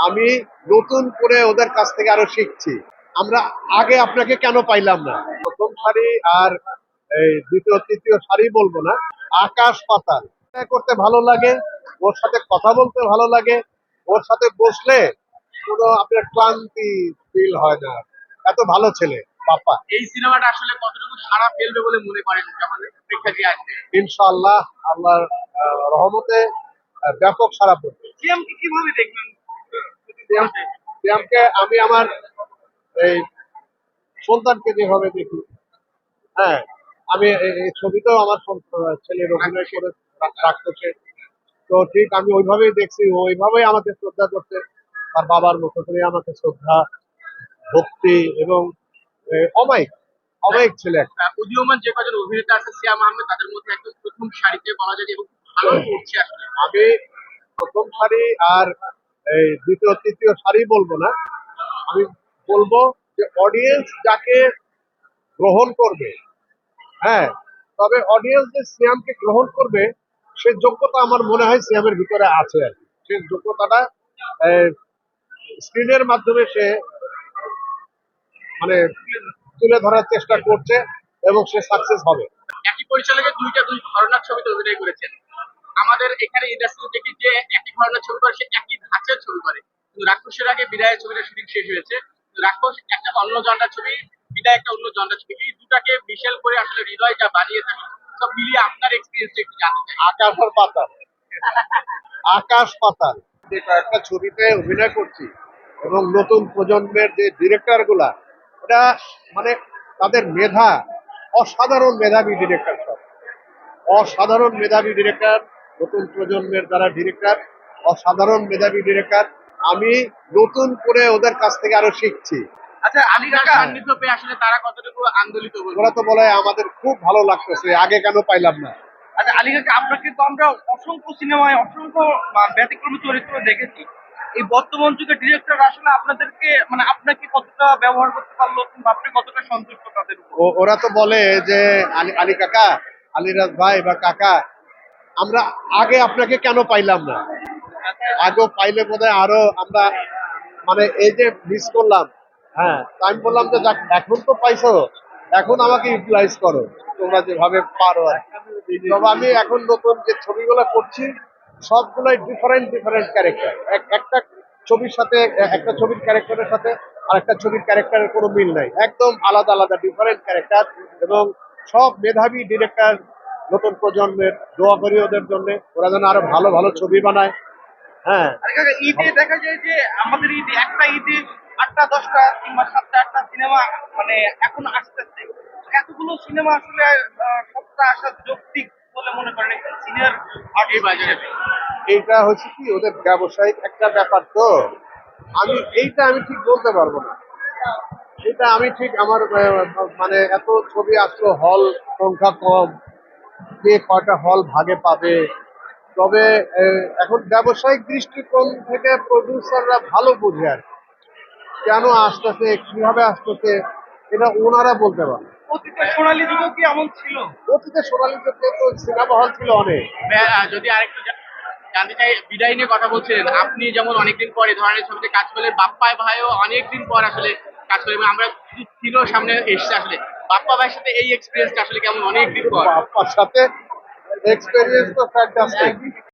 আমি নতুন করে ওদের কাছ থেকে আরো শিখছি। আমরা আগে আপনাকে কেন পাইলাম না? প্রথম সারি আর এই দ্বিতীয় তৃতীয় সারি বলবো না, আকাশ পাতাল। এটা করতে ভালো লাগে, ওর সাথে কথা বলতে ভালো লাগে, ওর সাথে বসলে কোনো আপনার ক্লান্তি ফিল হয় না। এত ভালো ছেলে পাপা। এই সিনেমাটা আসলে কতটুকু সাড়া ফেলবে বলে মনে করেন যখন প্রেক্ষাগৃহে আসবে? ইনশাআল্লাহ আল্লাহর রহমতে ব্যাপক সাড়া পড়বে। সিএমকে কিভাবে দেখবেন? সিয়ামকে আমি আমার এই সন্তানকে যেভাবে দেখি, হ্যাঁ, আমি এই ছবিতেও আমার ছেলের অভিনয় করে রাখতেছে, তো ঠিক আমি ওইভাবেই দেখছি, ওইভাবেই আমাকে শ্রদ্ধা করতে, তার বাবার মতো করে আমাকে শ্রদ্ধা, ভক্তি এবং অমায়িক অমায়িক ছেলে একটা। উদীয়মান যে কজন অভিনেতা আছে সিয়াম আহমেদ তাদের মধ্যে একদম প্রথম সারিতে বলা যায় এবং ভালো করছে আসলে। আমি প্রথম সারি আর এই দ্বিতীয় তৃতীয় সারি বলবো না, আমি বলবো যে অডিয়েন্স যাকে গ্রহণ করবে, হ্যাঁ, তবে অডিয়েন্স যে সিয়ামকে গ্রহণ করবে সে যোগ্যতা আমার মনে হয় সিয়ামের ভিতরে আছে আর কি। সে যোগ্যতাটা স্ক্রিনের মাধ্যমে সে মানে তুলে ধরার চেষ্টা করছে এবং সে সাকসেস হবে। একই পরিচালকের দুই ঘরানার ছবিতে অভিনয় করেছেন। আমাদের এখানে ইন্ডাস্ট্রি দেখি যে একই ঘরানার ছবি করে সে একই ধাঁচের ছবি করে, কিন্তু রাক্ষসের আগে বিদায়ের ছবিটা শুটিং শেষ হয়েছে। রাক্ষস একটা অন্য জনরার ছবি, বিদায় একটা অন্য জনরার ছবি, এই দুটাকে বিশাল করে আসলে হৃদয় যা বানিয়ে থাকে সব মিলিয়ে আপনার এক্সপিরিয়েন্সটা একটু জানতে চাই। আকাশ আর পাতাল, আকাশ পাতাল। যে কয়েকটা ছবিতে অভিনয় করছি এবং নতুন প্রজন্মের যে ডিরেক্টর গুলা, এটা মানে তাদের মেধা, অসাধারণ মেধাবী ডিরেক্টর, সব অসাধারণ মেধাবী ডিরেক্টর। নতুন প্রজন্মের যারা ডিরেক্টর, অসাধারণ মেধাবী ডিরেক্টর। আমি নতুন করে ওদের কাছ থেকে আরো শিখছি। আচ্ছা, আলী কাকা সান্নিধ্য পেয়ে আসলে তারা কতটুকু আন্দোলিত বলবো? ওরা তো বলে আমাদের খুব ভালো লাগতেছে, আগে কেন পাইলাম না। আচ্ছা, আলী কাকা আপনাকে তো আমরা অসংখ্য সিনেমায় অসংখ্য ব্যতিক্রমী চরিত্র দেখেছি। এই বর্তমান যুগের ডিরেক্টর আসলে আপনাদেরকে মানে আপনাকে কতটা ব্যবহার করতে পারলো কিংবা আপনি কতটা সন্তুষ্ট তাদের উপর? ওরা তো বলে যে আলী কাকা, আলীরাজ ভাই বা কাকা, আমরা আগে আপনাকে কেন পাইলাম না? আগেও পাইলে বোধহয় আরো আমরা মানে এই যে মিস করলাম। হ্যাঁ, তো আমি বললাম যে যাক, এখন তো পাইছো, এখন আমাকে ইউটিলাইজ করো তোমরা যেভাবে পারো আর কি। তবে আমি এখন নতুন যে ছবিগুলো করছি সবগুলোই ডিফারেন্ট ডিফারেন্ট ক্যারেক্টার। একটা ছবির সাথে, একটা ছবির ক্যারেক্টারের সাথে আর একটা ছবির ক্যারেক্টারের কোনো মিল নাই, একদম আলাদা আলাদা ডিফারেন্ট ক্যারেক্টার। এবং সব মেধাবী ডিরেক্টর, নতুন প্রজন্মের, দোয়া করি ওদের জন্য, ওরা যেন আরো ভালো ভালো ছবি বানায়। হ্যাঁ, আরে কাকা, ঈদে দেখা যায় যে আমাদের ঈদে একটা ঈদে 8টা 10টা কিংবা 7টা 8টা সিনেমা মানে এখন আসতেছে। এতগুলো সিনেমা আসলে সবটা আসা যৌক্তিক বলে মনে করেন সিনিয়র আর্টিস্ট হিসেবে? এইটা হচ্ছে কি ওদের ব্যবসায়িক একটা ব্যাপার, তো আমি ঠিক বলতে পারবো না। এটা আমি ঠিক আমার মানে এত ছবি আসলো, হল সংখ্যা কম, কে কয়টা হল ভাগে পাবে। তবে এখন ব্যবসায়িক দৃষ্টিকোণ থেকে প্রডিউসাররা ভালো বুঝে আর কি। কেন আসতেছে, কিভাবে আসতেছে, এটা ওনারা বলতে পারে। অতীতে সোনালী যুগও কি এমন ছিল? অতীতে সোনালী যুগে তো সিনেমা হল ছিল অনেক। যদি আরেকটু জানতে চাই, বিদায় নিয়ে কথা বলছিলেন আপনি, যেমন অনেকদিন পর এই ধরনের ছবিতে কাজ করলেন, বাপ্পাই ভাইও অনেকদিন পর আসলে কাজ করলেন এবং আমরা ছিল সামনে এসছে আসলে বাপ্পা ভাইয়ের সাথে এই এক্সপিরিয়েন্সটা আসলে কেমন অনেকদিন পর? বাপ্পার সাথে এক্সপেরিয়েন্স তো ফ্যান্টাস্টিক।